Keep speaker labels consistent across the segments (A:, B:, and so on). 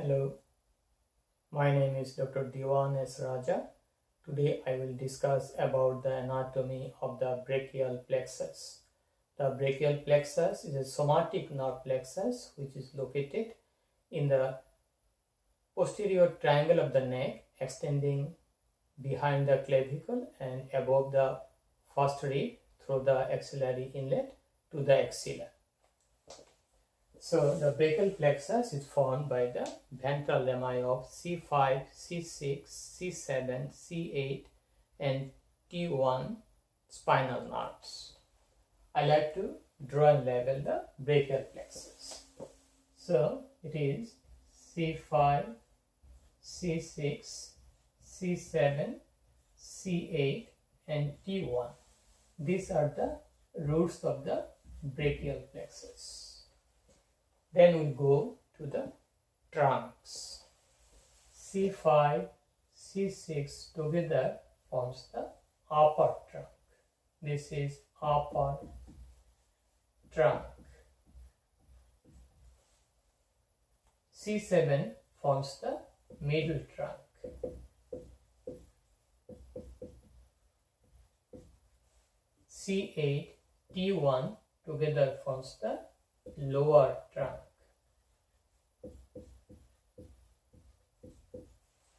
A: Hello, my name is Dr. Diwan S. Raja. Today I will discuss about the anatomy of the brachial plexus. The brachial plexus is a somatic nerve plexus which is located in the posterior triangle of the neck, extending behind the clavicle and above the first rib through the axillary inlet to the axilla. So the brachial plexus is formed by the ventral lemma of C5, C6, C7, C8 and T1 spinal nerves. I like to draw and label the brachial plexus. So it is C5, C6, C7, C8 and T1. These are the roots of the brachial plexus. Then we'll go to the trunks. C5, C6 together forms the upper trunk. This is upper trunk. C7 forms the middle trunk. C8, T1 together forms the lower trunk.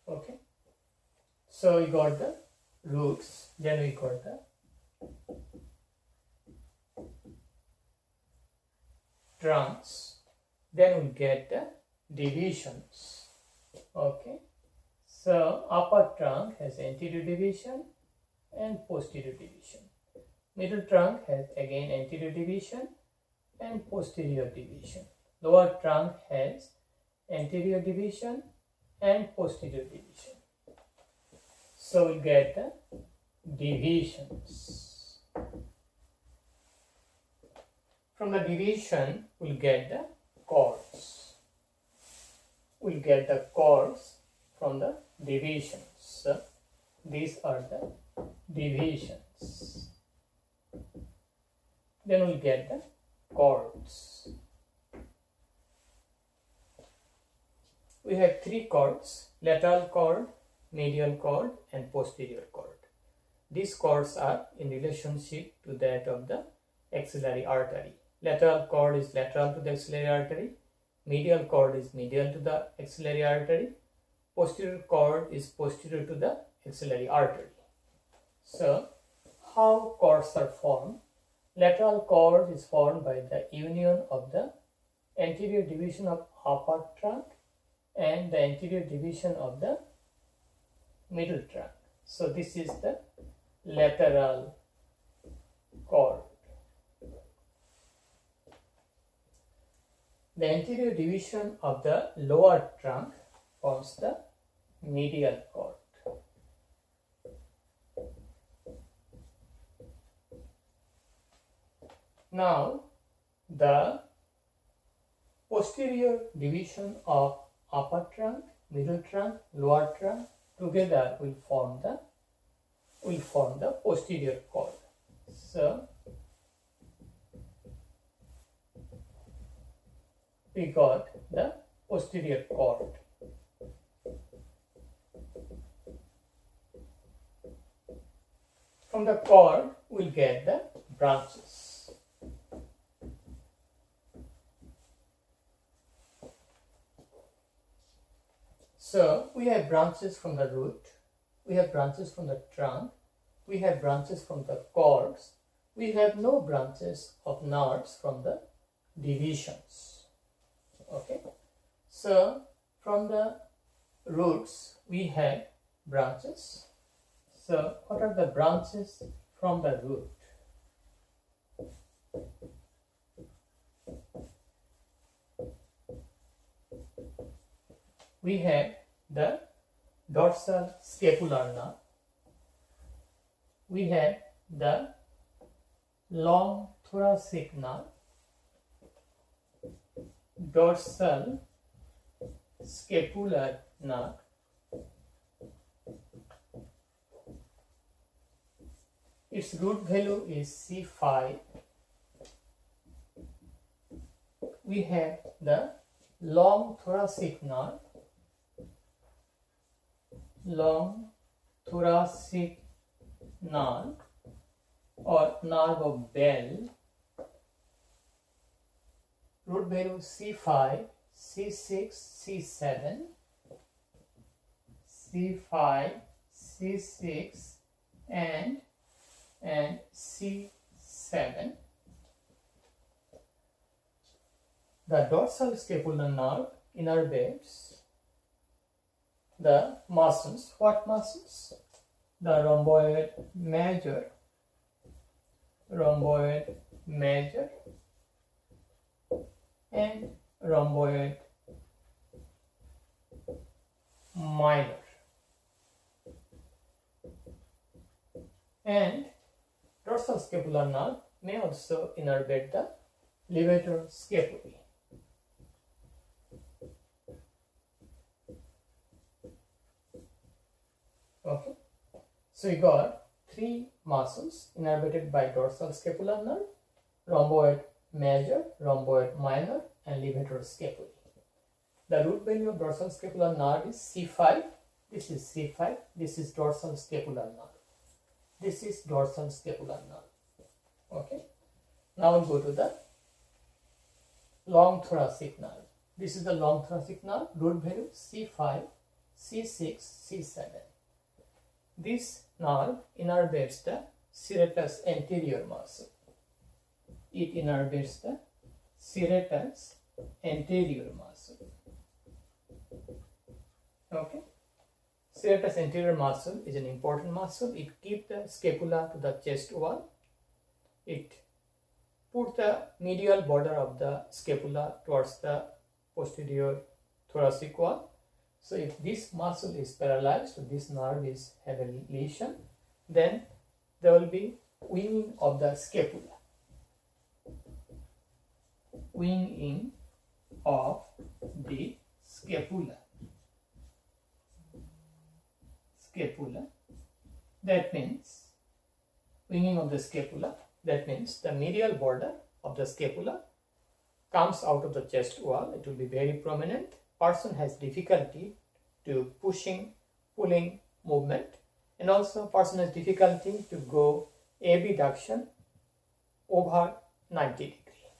A: Okay, so we got the roots, then we got the trunks, then we get the divisions. Okay, so upper trunk has anterior division and posterior division. Middle trunk has again anterior division and posterior division. Lower trunk has anterior division and posterior division. So we get the divisions. From the division, we'll get the chords. We'll get the chords from the divisions. So these are the divisions. Then we'll get the chords. We have three chords: lateral cord, medial cord and posterior cord. These chords are in relationship to that of the axillary artery. Lateral cord is lateral to the axillary artery, medial cord is medial to the axillary artery, posterior cord is posterior to the axillary artery. So how chords are formed? Lateral cord is formed by the union of the anterior division of upper trunk and the anterior division of the middle trunk. So this is the lateral cord. The anterior division of the lower trunk forms the medial cord. Now the posterior division of upper trunk, middle trunk, lower trunk together will form the posterior cord. So we got the posterior cord. From the cord we'll get the branches. So we have branches from the root, we have branches from the trunk, we have branches from the cords, we have no branches of nerves from the divisions. Okay, so from the roots we have branches. So what are the branches from the root? We have the dorsal scapular nerve, we have the long thoracic nerve, dorsal scapular nerve, its root value is C5. We have the long thoracic nerve, long thoracic nerve or nerve of bell, root value C5, C6, C7, C5, C6 and C7. The dorsal scapular nerve innervates the muscles. What muscles? The rhomboid major, and rhomboid minor. And dorsal scapular nerve may also innervate the levator scapulae. Okay, so you got three muscles innervated by dorsal scapular nerve: rhomboid major, rhomboid minor, and levator scapulae. The root value of dorsal scapular nerve is C5. This is C5. This is dorsal scapular nerve. This is dorsal scapular nerve. Okay. Now we'll go to the long thoracic nerve. This is the long thoracic nerve. Root value C5, C6, C7. This nerve innervates the serratus anterior muscle. It innervates the serratus anterior muscle. Okay. Serratus anterior muscle is an important muscle. It keeps the scapula to the chest wall. It puts the medial border of the scapula towards the posterior thoracic wall. So if this muscle is paralyzed, this nerve is have a lesion, then there will be winging of the scapula. Winging of the scapula. That means winging of the scapula. That means the medial border of the scapula comes out of the chest wall. It will be very prominent. Person has difficulty to pulling movement, and also person has difficulty to go abduction over 90 degrees.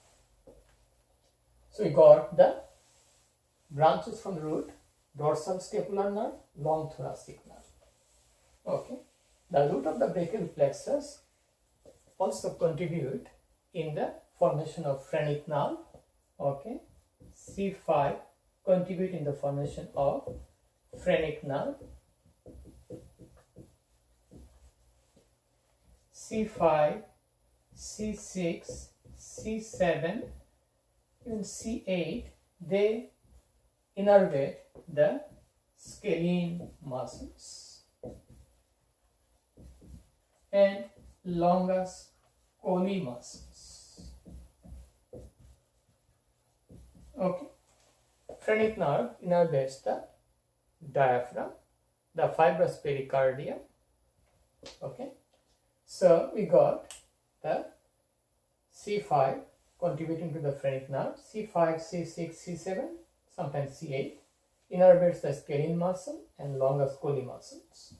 A: So we got the branches from the root: dorsal scapular nerve, long thoracic nerve. Okay. The root of the brachial plexus also contribute in the formation of phrenic nerve. Okay. C5 contribute in the formation of phrenic nerve. C5, C6, C7, even C8, they innervate the scalene muscles and longus colli muscles. Okay. Phrenic nerve innervates the diaphragm, the fibrous pericardium. Okay. So we got the C5 contributing to the phrenic nerve, C5, C6, C7, sometimes C8, innervates the scalene muscle and longus colli muscles.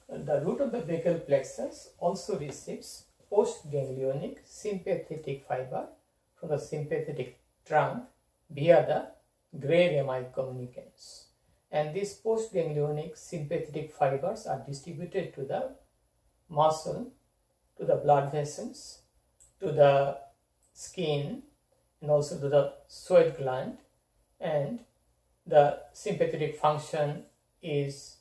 A: The root of the brachial plexus also receives postganglionic sympathetic fiber from the sympathetic trunk via the gray rami communicants. And these postganglionic sympathetic fibers are distributed to the muscle, to the blood vessels, to the skin, and also to the sweat gland, and the sympathetic function is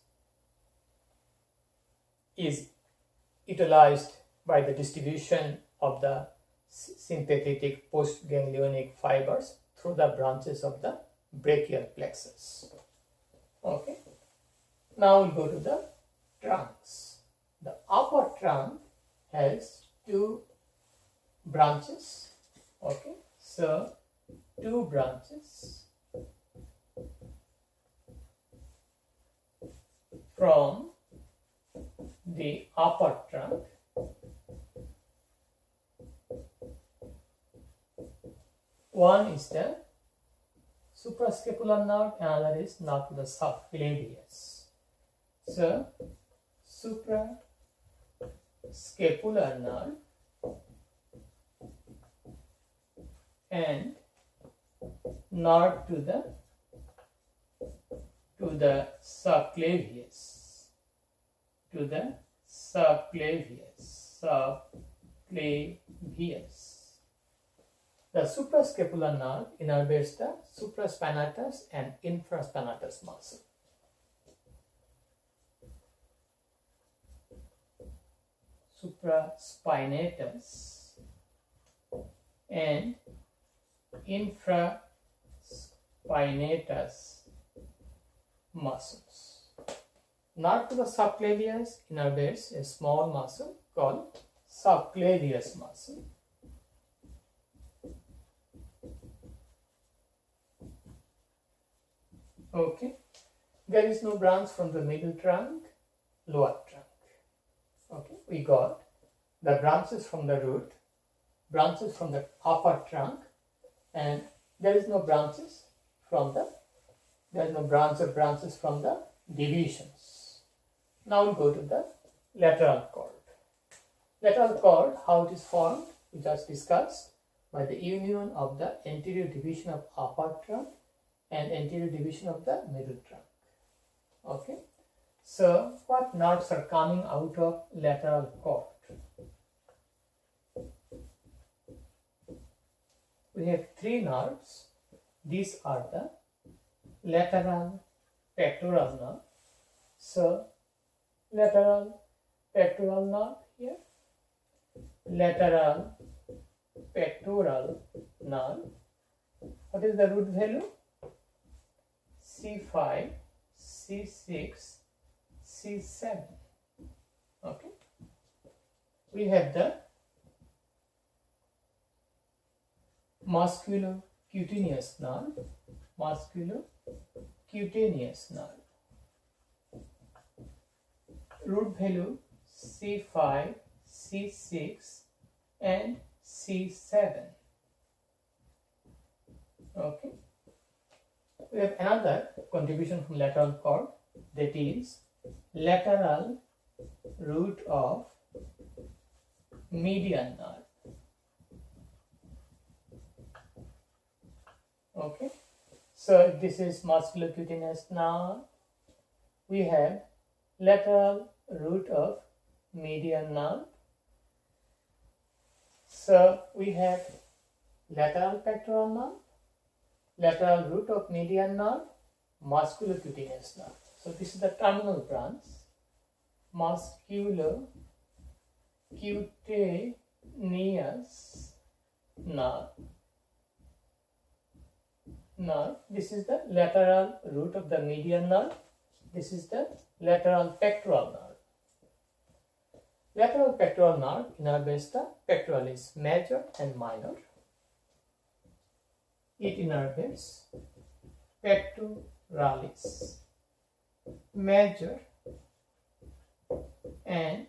A: utilized by the distribution of the sympathetic postganglionic fibers through the branches of the brachial plexus. Okay. Now we'll go to the trunks. The upper trunk has two branches. Okay. So two branches from the upper trunk. One is the suprascapular nerve, another is nerve to the subclavius. So suprascapular nerve and nerve to the subclavius, The suprascapular nerve innervates the supraspinatus and infraspinatus muscle. Supraspinatus and infraspinatus muscles. Nerve to the subclavius innervates a small muscle called subclavius muscle. Okay, there is no branch from the middle trunk, lower trunk. Okay, we got the branches from the root, branches from the upper trunk, and there is no branches from the, branches from the divisions. Now we go to the lateral cord. Lateral cord, how it is formed, we just discussed by the union of the anterior division of upper trunk and anterior division of the middle trunk. Okay, so what nerves are coming out of lateral cord? We have three nerves. These are the lateral pectoral nerve. So lateral pectoral nerve here, lateral pectoral nerve. What is the root value? C5, C6, C7. Okay. We have the musculocutaneous nerve, root value C5, C6 and C7. Okay. We have another contribution from lateral cord, that is lateral root of median nerve. Okay, so if this is musculocutaneous nerve, we have lateral root of median nerve. So we have lateral pectoral nerve, lateral root of median nerve, musculocutaneous nerve. So this is the terminal branch, musculocutaneous nerve. This is the lateral root of the median nerve. This is the lateral pectoral nerve. Lateral pectoral nerve innervates the pectoralis major and minor. It innervates pectoralis major and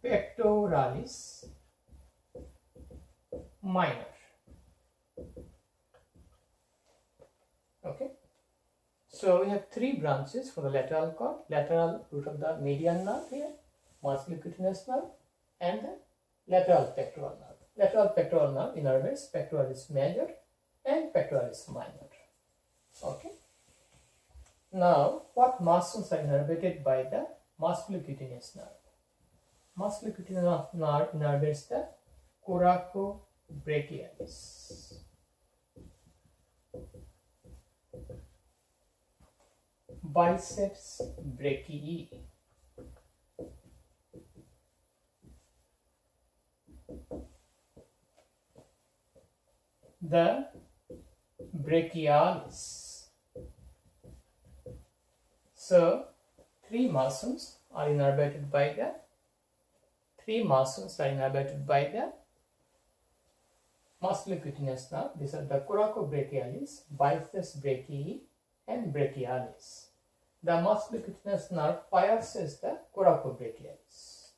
A: pectoralis minor. Okay, so we have three branches for the lateral cord: lateral root of the median nerve here, musculocutaneous nerve, and the lateral pectoral nerve. Lateral pectoral nerve innervates pectoralis major and pectoralis minor. Okay. Now, what muscles are innervated by the musculocutaneous nerve? Musculocutaneous nerve innervates the coracobrachialis, biceps brachii, the brachialis. So three muscles are innervated by the musculocutaneous nerve. These are the coracobrachialis, biceps brachii and brachialis. The musculocutaneous nerve pierces the coracobrachialis.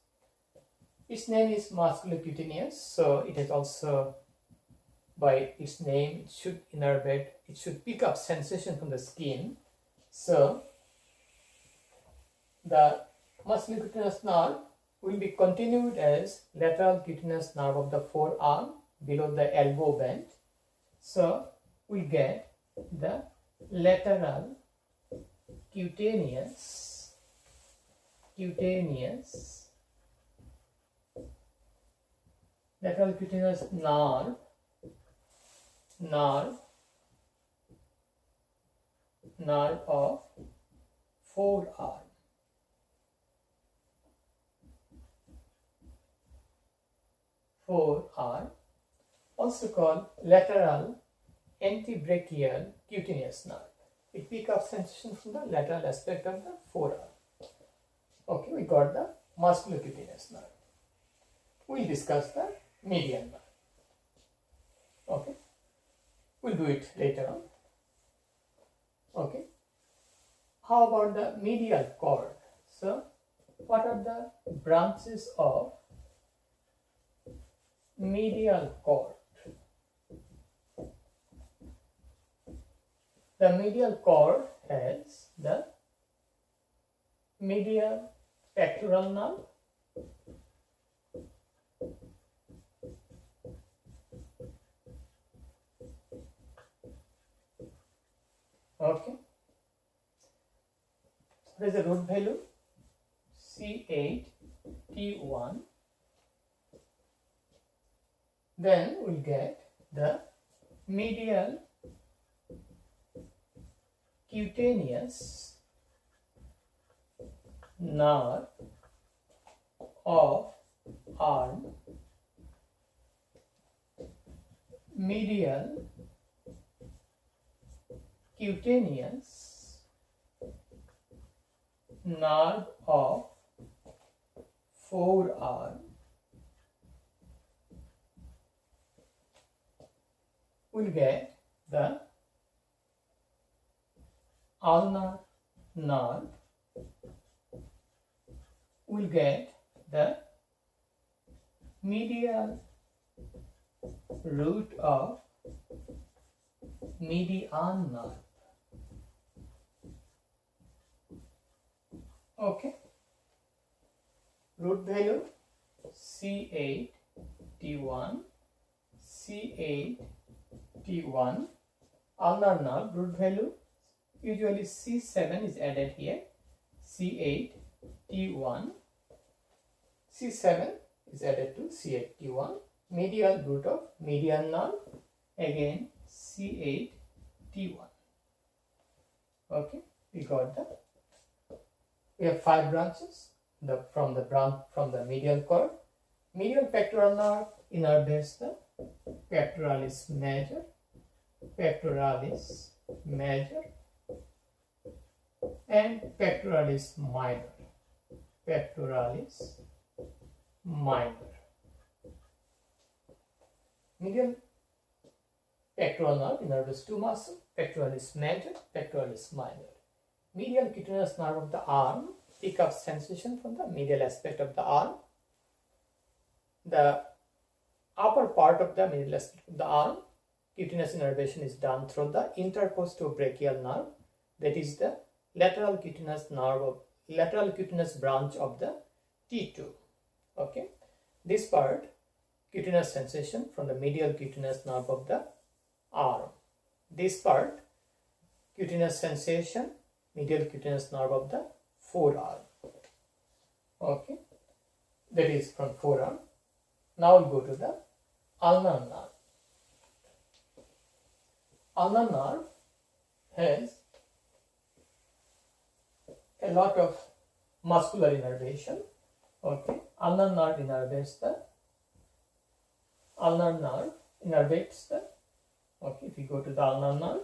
A: Its name is musculocutaneous, so it has also by its name, it should innervate, it should pick up sensation from the skin. So the musculocutaneous nerve will be continued as lateral cutaneous nerve of the forearm below the elbow band. So we get the lateral cutaneous nerve of forearm. Also called lateral antebrachial cutaneous nerve. It picks up sensation from the lateral aspect of the forearm. Okay, we got the musculocutaneous nerve. We'll discuss the medial nerve. Okay, we'll do it later on. Okay, how about the medial cord? So, what are the branches of medial cord? The medial cord has the medial pectoral nerve, okay. So there is a root value C8 T1. Then we'll get the medial cutaneous nerve of arm, medial cutaneous nerve of forearm. We'll get the ulnar nerve. We'll get the medial root of median nerve. Okay. Root value C8 T1, C8 T1. Ulnar nerve root value usually C7 is added here. C8 T1. C7 is added to C8 T1. Medial root of median nerve, again C8 T1. Okay, we got that. We have 5 branches from the medial cord. Medial pectoral nerve innervates the pectoralis major, and pectoralis minor. Medial pectoral nerve innervates 2 muscles, pectoralis major, pectoralis minor. Medial cutaneous nerve of the arm pick up sensation from the medial aspect of the arm. The upper part of the medial aspect of the arm, cutaneous innervation is done through the intercostobrachial nerve, that is the lateral cutaneous branch of the T2. Okay, this part cutaneous sensation from the medial cutaneous nerve of the arm. This part cutaneous sensation medial cutaneous nerve of the forearm. Okay, that is from forearm. Now we'll go to the ulnar nerve. Ulnar nerve has a lot of muscular innervation. Okay, ulnar nerve innervates the okay, if you go to the ulnar nerve,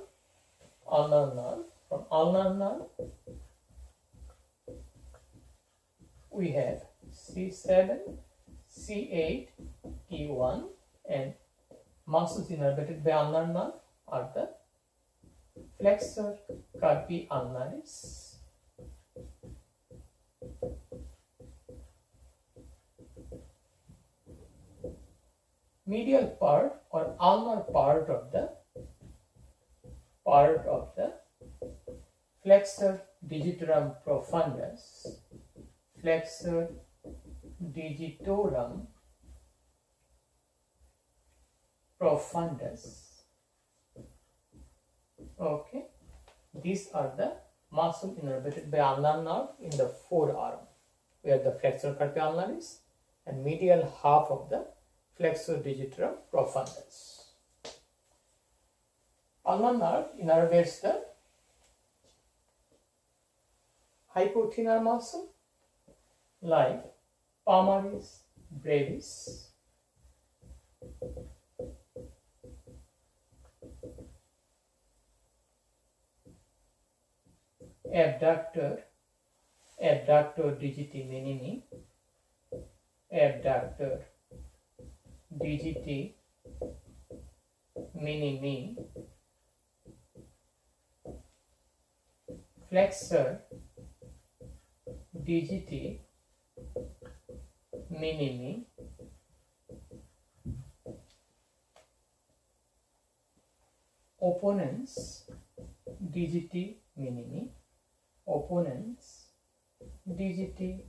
A: from ulnar nerve we have C7, C8, T1, and muscles innervated by ulnar nerve are the flexor carpi ulnaris, medial part or ulnar part of the flexor digitorum profundus, flexor digitorum profundus. Okay, these are the muscle innervated by ulnar nerve in the forearm, where the flexor carpi ulnaris and medial half of the flexor digitorum profundus. Ulnar nerve innervates the hypothenar muscle like palmaris brevis, abductor digiti minimi, abductor digiti minimi, flexor digiti minimi, opponens digiti minimi, opponens digiti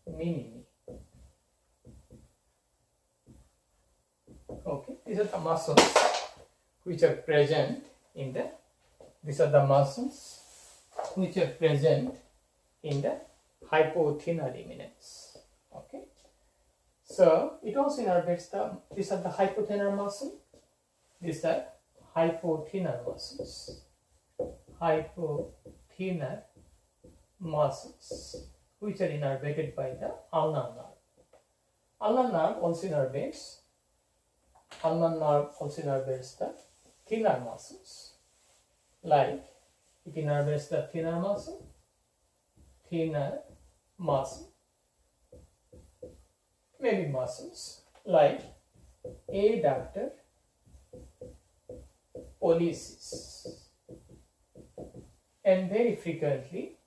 A: minimi. Okay, these are the muscles which are present in the, these are the muscles which are present in the hypothenar eminence. Okay, so it also innervates the, these are the hypothenar muscle, these are hypothenar muscles, hypothenar muscles which are innervated by the ulnar nerve. Ulnar nerve also innervates, the thenar muscles, like it innervates the thenar muscle, maybe muscles like adductor pollicis, and very frequently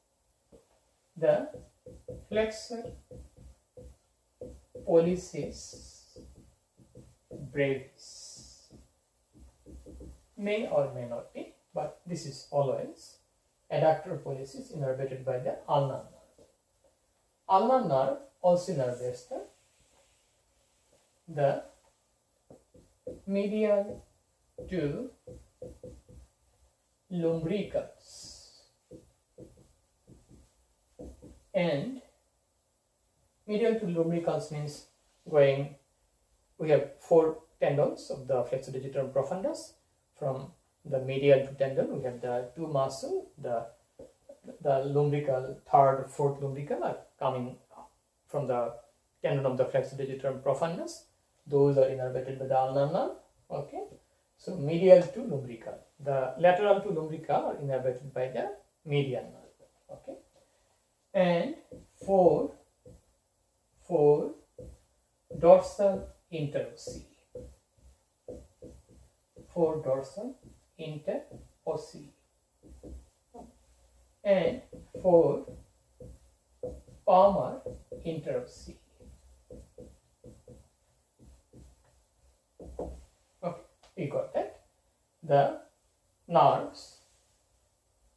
A: the flexor pollicis brevis, may or may not be, but this is always adductor pollicis innervated by the ulnar nerve. Ulnar nerve also innervates the medial to lumbricals, and medial to lumbricals means going, we have 4 tendons of the flexor digitorum profundus. From the medial to tendon we have the 2 muscle, the lumbrical, 3rd, 4th lumbrical are coming from the tendon of the flexor digitorum profundus. Those are innervated by the ulnar nerve. Okay, so medial to lumbrical, the lateral to lumbrical are innervated by the medial nerve. Okay, and 4 dorsal interossei, 4 dorsal interossei, and 4 palmar interossei. Okay, we got that. The nerves,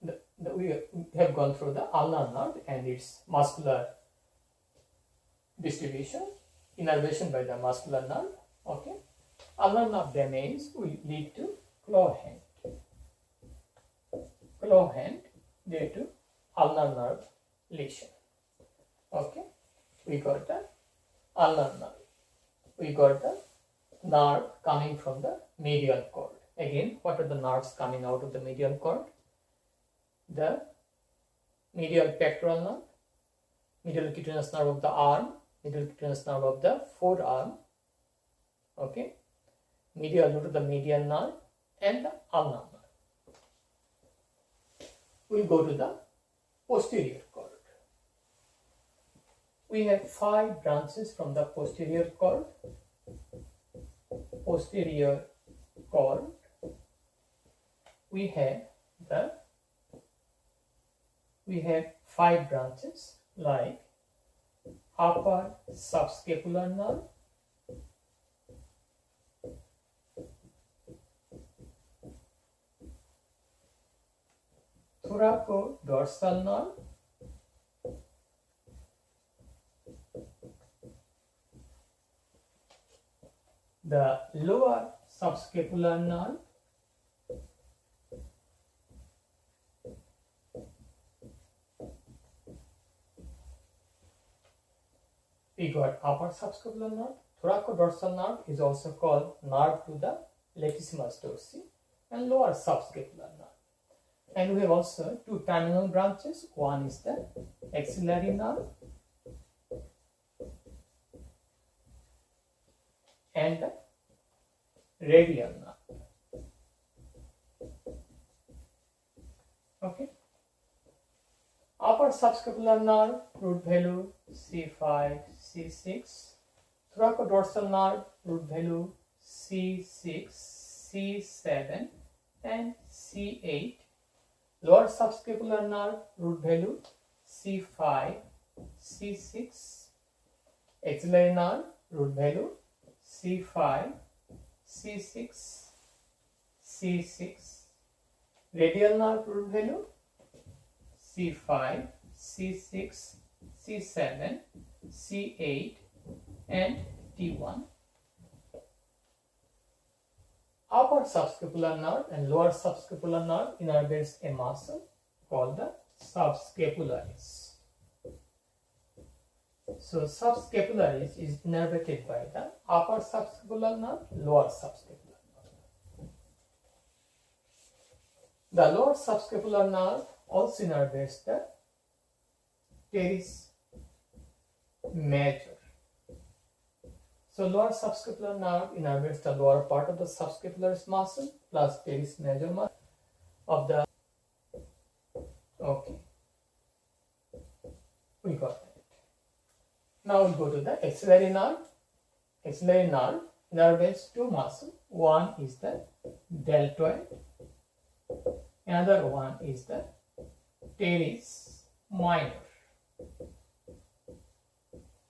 A: we have gone through the ulnar nerve and its muscular distribution, innervation by the muscular nerve. Okay, ulnar nerve damage will lead to claw hand due to ulnar nerve lesion. Okay, we got the ulnar nerve. We got the nerve coming from the medial cord. Again, what are the nerves coming out of the medial cord? The medial pectoral nerve, medial cutaneous nerve of the arm, medial cutaneous nerve of the forearm. Okay, medial due to the medial nerve and the ulnar nerve. We will go to the posterior cord. We have 5 branches from the posterior cord. Posterior cord. We have 5 branches like upper subscapular nerve, thoracodorsal nerve, the lower subscapular nerve, we got upper subscapular nerve. Thoracodorsal nerve is also called nerve to the latissimus dorsi, and lower subscapular nerve. And we have also two terminal branches. One is the axillary nerve and the radial nerve. Okay. Upper subscapular nerve, root value C5, C6. Thoracodorsal nerve, root value C6, C7 and C8. Lower subscapular nerve, root value C5, C6. Axillary nerve, root value C5, C6, C6. Radial nerve, root value C5, C6, C7, C8 and T1. Upper subscapular nerve and lower subscapular nerve innervates a muscle called the subscapularis. So subscapularis is innervated by the upper subscapular nerve, lower subscapular nerve. The lower subscapular nerve also innervates the teres major. So lower subscapular nerve innervates the lower part of the subscapularis muscle plus teres major muscle of the. Okay, we got that. Now we'll go to the axillary nerve. Axillary nerve innervates two muscles. One is the deltoid, another one is the teres minor.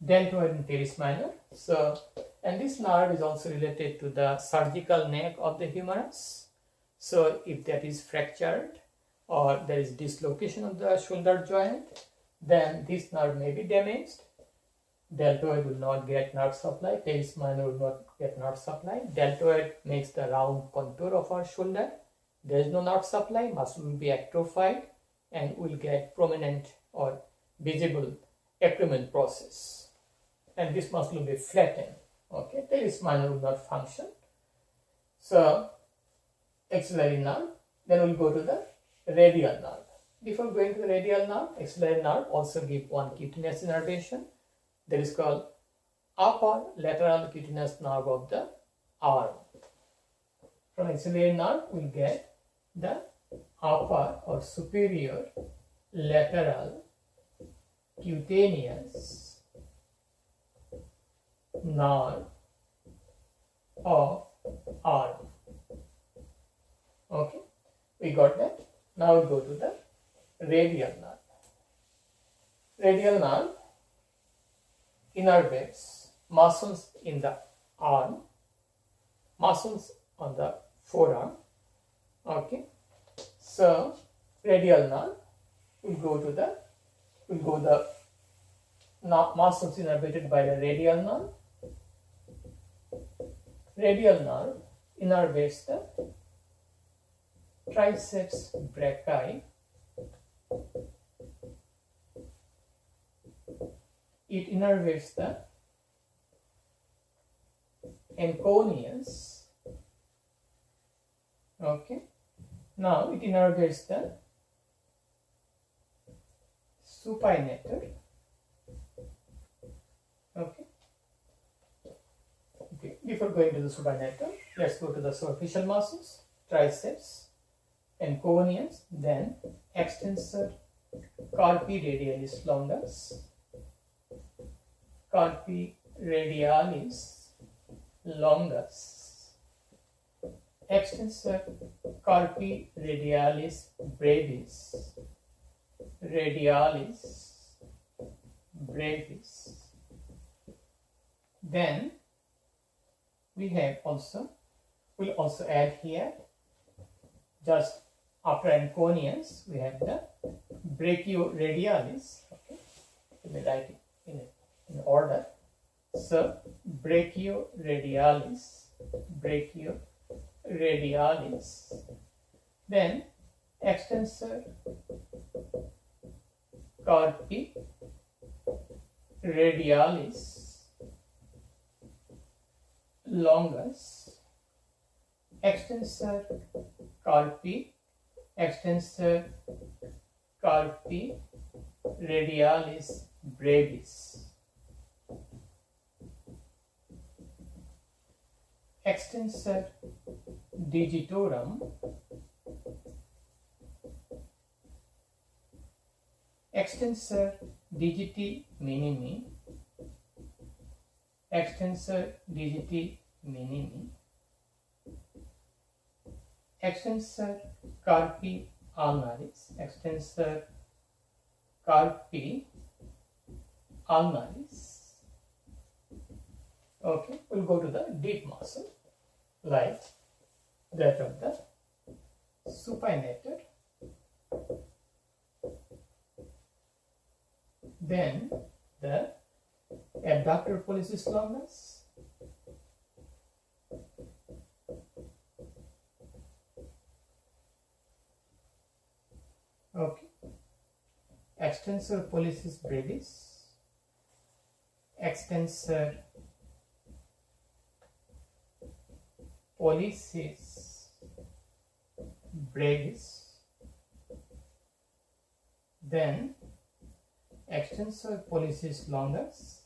A: Deltoid and teres minor. So, and this nerve is also related to the surgical neck of the humerus. So, if that is fractured or there is dislocation of the shoulder joint, then this nerve may be damaged. Deltoid will not get nerve supply, teres minor will not get nerve supply. Deltoid makes the round contour of our shoulder. There is no nerve supply, muscle will be atrophied and will get prominent or visible accrement process. And this muscle will be flattened. Okay, teres minor will not function. So, axillary nerve. Then we'll go to the radial nerve. Before going to the radial nerve, axillary nerve also give one cutaneous innervation. That is called upper lateral cutaneous nerve of the arm. From axillary nerve, we'll get the upper or superior lateral cutaneous nerve of arm. Okay, we got that. Now we go to the radial nerve. Radial nerve innervates muscles in the arm, muscles on the forearm. Okay, so radial nerve will go to the muscles innervated by the radial nerve. Radial nerve innervates the triceps brachii. It innervates the anconius. Okay. Now it innervates the supinator. Okay. Before going to the supinator, let's go to the superficial muscles, triceps, anconius, then extensor carpi radialis longus, carpi radialis longus, extensor carpi radialis brevis, radialis brevis. Then we have also, we'll also add here just after anconius, we have the brachioradialis. Okay, let me write it in order. So brachioradialis, then extensor carpi radialis longus, extensor carpi radialis brevis, extensor digitorum, extensor digiti minimi, extensor carpi ulnaris, Okay, we'll go to the deep muscle like that of the supinator, then the abductor pollicis longus, okay, extensor pollicis brevis, extensor Pollicis brevis, then extensor pollicis longus,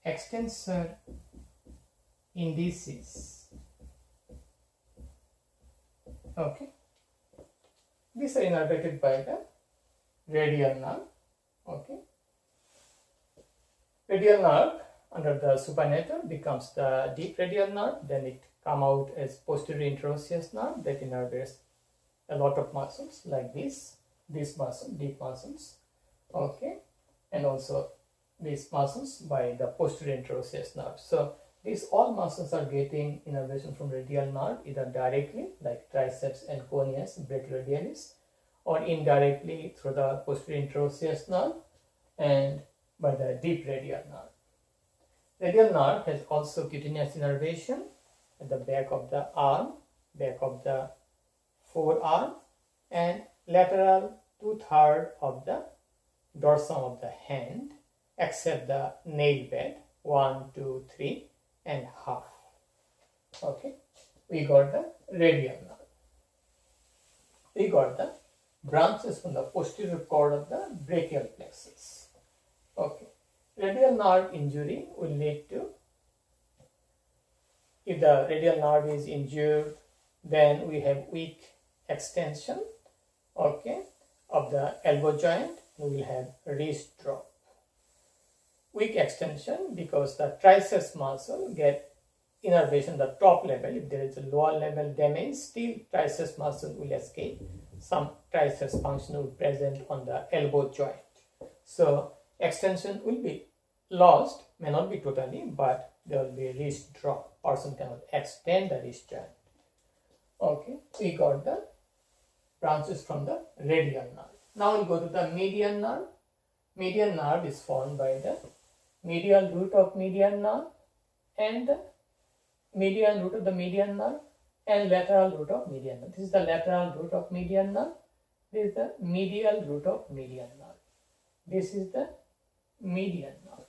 A: extensor indicis. Okay. These are innervated by the radial nerve. Okay. Radial nerve under the supinator becomes the deep radial nerve. Then it come out as posterior interosseous nerve that innervates a lot of muscles like this muscle, deep muscles. Okay, and also these muscles by the posterior interosseous nerve. So these all muscles are getting innervation from radial nerve either directly like triceps and conius, brachioradialis, or indirectly through the posterior interosseous nerve and by the deep radial nerve. Radial nerve has also cutaneous innervation at the back of the arm, back of the forearm, and lateral 2/3 of the dorsum of the hand, except the nail bed 1, 2, 3.5. Okay, we got the radial nerve. We got the branches from the posterior cord of the brachial plexus. Okay, radial nerve injury will lead to, if the radial nerve is injured, then we have weak extension, okay, of the elbow joint. We will have wrist drop. Weak extension because the triceps muscle get innervation the top level. If there is a lower level damage, still triceps muscle will escape. Some triceps function will present on the elbow joint. So extension will be lost, may not be totally, but there will be wrist drop. Person cannot extend the wrist joint. Okay, we got the branches from the radial nerve. Now we'll go to the median nerve. Median nerve is formed by the medial root of median nerve and the median root of the median nerve and lateral root of median nerve. This is the lateral root of median nerve. This is the medial root of median nerve. This is the median nerve.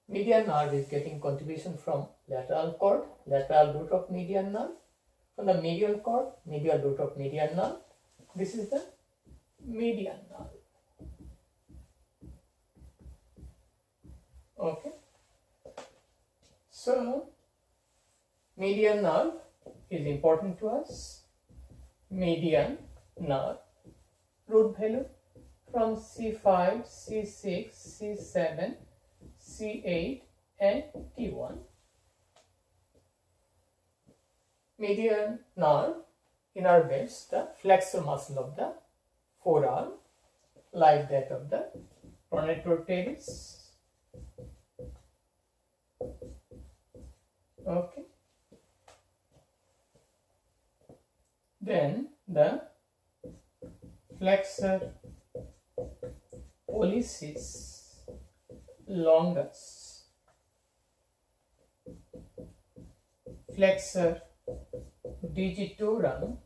A: Median nerve is getting contribution from lateral cord, lateral root of median nerve. From the medial cord, medial root of median nerve. This is the median nerve. Okay. So median nerve is important to us. Median nerve, root value from C5, C6, C7, C8 and T1. Median nerve innervates the flexor muscle of the forearm like that of the pronator teres. Okay. Then the flexor pollicis longus, flexor digitorum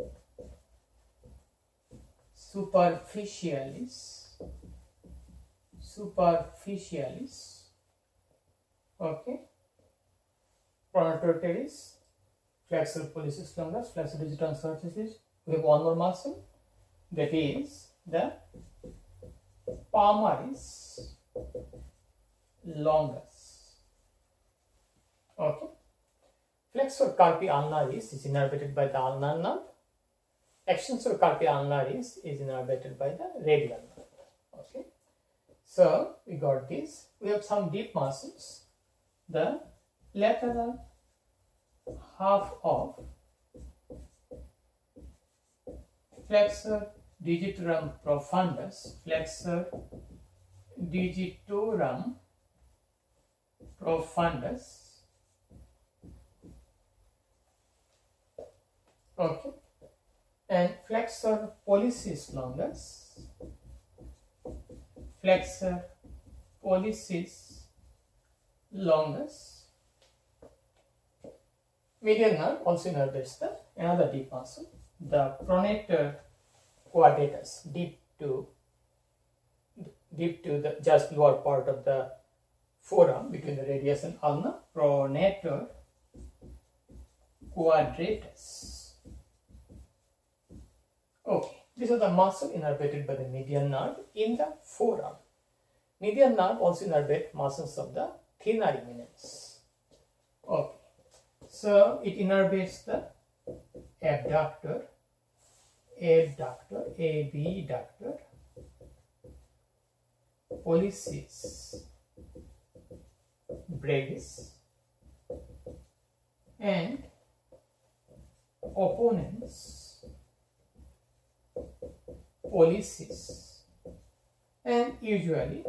A: superficialis, okay, pronator teres, flexor pollicis longus, flexor digitorum superficialis. We have one more muscle, that is the Palmaris Longus. Okay. Flexor carpi ulnaris is innervated by the ulnar nerve. Extensor carpi ulnaris is innervated by the radial nerve. Okay. So we got this. We have some deep muscles. The lateral half of flexor digitorum profundus, flexor digitorum profundus, okay, and flexor pollicis longus, flexor pollicis longus. Medial nerve also innervates the another deep muscle, the pronator quadratus, deep to the just lower part of the forearm between the radius and ulna, pronator quadratus. Okay, these are the muscle innervated by the medial nerve in the forearm. Medial nerve also innervates muscles of the thenar eminence. Okay, so it innervates the abductor, abductor, pollicis brevis, and opponens, pollicis, and usually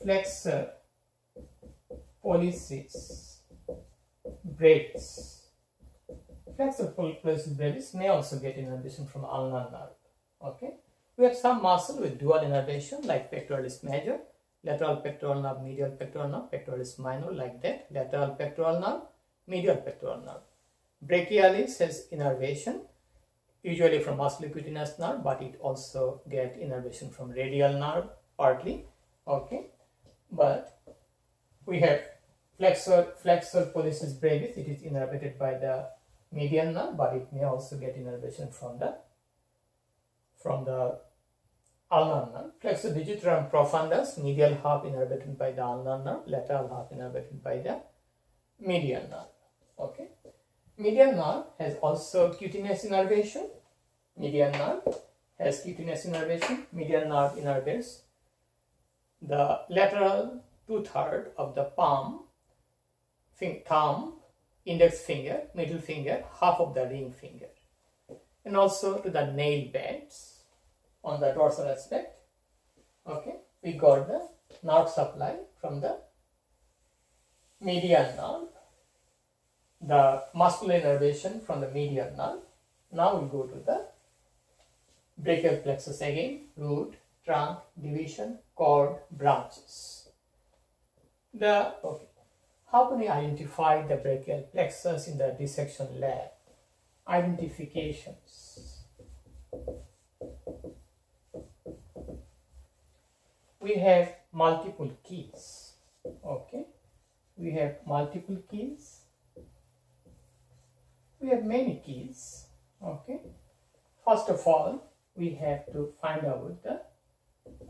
A: flexor pollicis brevis. Flexor pollicis brevis may also get innervation from ulnar nerve. Okay, we have some muscle with dual innervation like pectoralis major, lateral pectoral nerve, medial pectoral nerve, pectoralis minor, like that, lateral pectoral nerve, medial pectoral nerve. Brachialis has innervation usually from musculocutaneous nerve, but it also get innervation from radial nerve partly. Okay, but we have flexor pollicis brevis. It is innervated by the medial nerve, but it may also get innervation from the ulnar nerve. Flexor digitorum profundus, medial half innervated by the ulnar nerve, lateral half innervated by the medial nerve. Okay, medial nerve has also cutaneous innervation. Medial nerve has cutaneous innervation. Medial nerve innervates the lateral 2/3 of the palm, thumb, index finger, middle finger, half of the ring finger, and also to the nail beds on the dorsal aspect. Okay, we got the nerve supply from the medial nerve, the muscular innervation from the medial nerve. Now we go to the brachial plexus again, root, trunk, division, cord, branches. Okay. How can we identify the brachial plexus in the dissection lab? Identifications. We have multiple keys. Okay, we have multiple keys. We have many keys. Okay, first of all, we have to find out the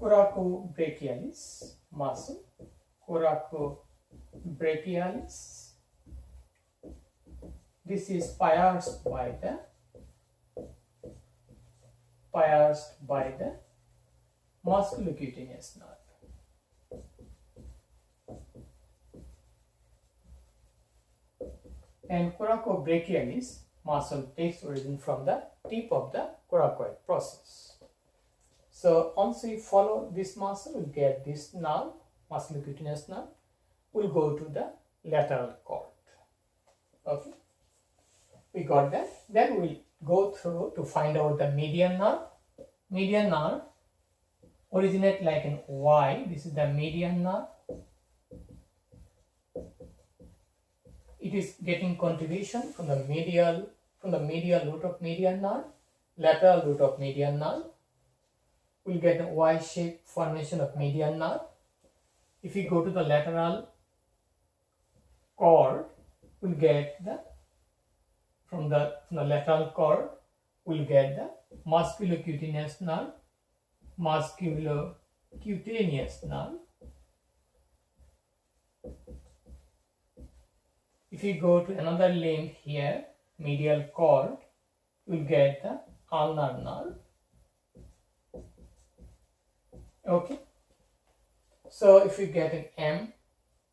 A: coracobrachialis muscle. Coracobrachialis. This is pierced by the musculocutaneous nerve. And coracobrachialis muscle takes origin from the tip of the coracoid process. So once we follow this muscle, we'll get this nerve, musculocutaneous nerve, will go to the lateral cord. Okay, we got that. Then we'll go through to find out the median nerve. Median nerve originate like an Y. This is the median nerve. It is getting contribution from the medial root of median nerve, lateral root of median nerve. We'll get a Y-shaped formation of median nerve. If we go to the lateral cord, we'll get the from the lateral cord, we'll get the musculocutaneous nerve, If you go to another limb here, medial cord, we'll get the ulnar nerve. Okay. So if you get an M,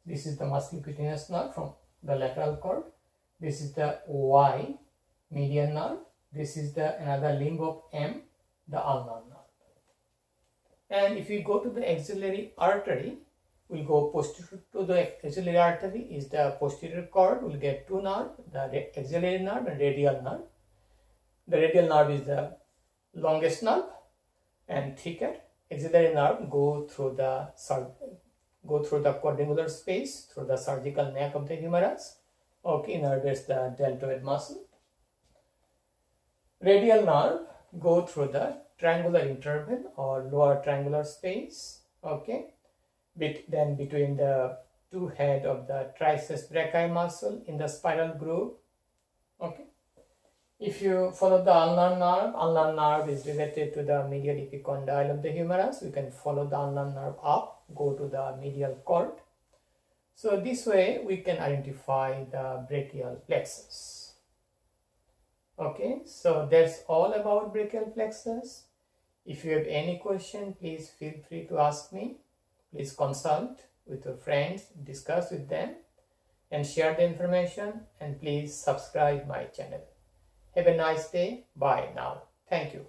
A: this is the musculocutaneous nerve from the lateral cord. This is the Y, median nerve. This is the another limb of M, the ulnar nerve. And if you go to the axillary artery, we'll go posterior to the axillary artery is the posterior cord. We'll get two nerves, the axillary nerve and radial nerve. The radial nerve is the longest nerve and thicker. Axillary nerve go through the quadrangular space through the surgical neck of the humerus. Okay, innervates the deltoid muscle. Radial nerve go through the triangular interval or lower triangular space. Okay, then between the two head of the triceps brachii muscle in the spiral groove. Okay. If you follow the ulnar nerve is related to the medial epicondyle of the humerus. We can follow the ulnar nerve up, go to the medial cord. So this way we can identify the brachial plexus. Okay, so that's all about brachial plexus. If you have any question, please feel free to ask me. Please consult with your friends, discuss with them and share the information, and please subscribe my channel. Have a nice day. Bye now. Thank you.